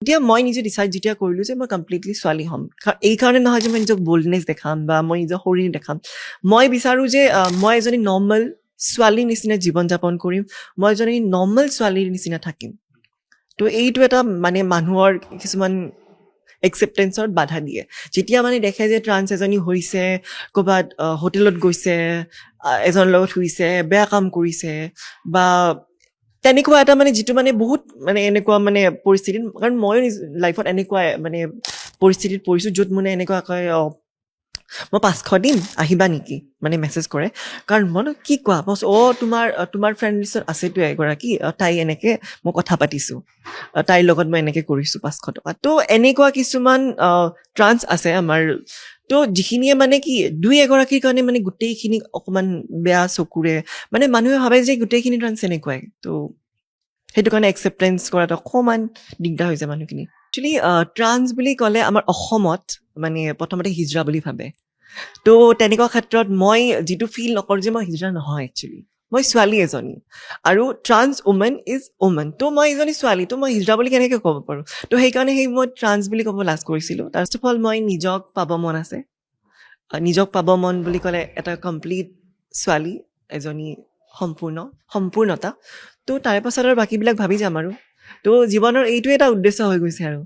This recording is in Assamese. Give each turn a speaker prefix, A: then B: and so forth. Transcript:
A: এতিয়া মই নিজে ডিচাইড যেতিয়া কৰিলোঁ যে মই কমপ্লিটলি ছোৱালী হ'ম, এইকাৰণে নহয় যে মই নিজক বল্ডনেছ দেখাম বা মই নিজৰ শৰীৰ দেখাম। মই বিচাৰোঁ যে মই এজনী নৰ্মেল ছোৱালীৰ নিচিনা জীৱন যাপন কৰিম, মই এজনী নৰ্মেল ছোৱালীৰ নিচিনা থাকিম। তো এইটো এটা মানে মানুহৰ কিছুমান একচেপ্টেঞ্চত বাধা দিয়ে। যেতিয়া মানে দেখে যে ট্ৰান্স এজনী হৈছে, ক'ৰবাত হোটেলত গৈছে, এজনৰ লগত শুইছে, বেয়া কাম কৰিছে বা তেনেকুৱা এটা মানে যিটো মানে বহুত মানে এনেকুৱা মানে পৰিস্থিতিত, কাৰণ ময়ো লাইফত এনেকুৱা মানে পৰিস্থিতিত পৰিছোঁ য'ত মানে এনেকুৱা কয় মই 500 দিম আহিবা নেকি মানে মেছেজ কৰে। কাৰণ মই কি কোৱা তোমাৰ ফ্ৰেণ্ড লিষ্টত আছেতো এগৰাকী, তাই এনেকৈ মই কথা পাতিছোঁ, তাইৰ লগত মই এনেকৈ কৰিছোঁ 500 টকা। তো এনেকুৱা কিছুমান ট্ৰান্স আছে আমাৰ, তো যিখিনিয়ে মানে কি দুই এগৰাকীৰ কাৰণে মানে গোটেইখিনি অকণমান বেয়া চকুৰে মানে মানুহে ভাবে যে গোটেইখিনি ট্ৰান্স এনেকুৱাই। তো সেইটো কাৰণে একচেপ্টেঞ্চ কৰাটো অকণমান দিগদাৰ হৈছে মানুহখিনি। একচুৱেলি ট্ৰান্স বুলি ক'লে আমাৰ অসমত মানে প্ৰথমতে হিজৰা বুলি ভাবে। তো তেনেকুৱা ক্ষেত্ৰত মই যিটো ফিল নকৰোঁ যে মই হিজৰা নহয়, একচুৱেলি মই ছোৱালী এজনী আৰু ট্ৰান্স উমেন ইজ উমেন। তো মই এজনী ছোৱালী, তো মই হিজৰা বুলি কেনেকৈ ক'ব পাৰোঁ? তো সেইকাৰণে মই ট্ৰান্স বুলি ক'ব লাজ কৰিছিলোঁ। ফাৰ্ষ্ট অফ অল মই নিজক পাব মন আছে। নিজক পাব মন বুলি ক'লে এটা কমপ্লিট ছোৱালী, এজনী সম্পূৰ্ণতা। তো তাৰে পাছত আৰু বাকীবিলাক ভাবি যাম আৰু। তো জীৱনৰ এইটোৱে এটা উদ্দেশ্য হৈ গৈছে আৰু।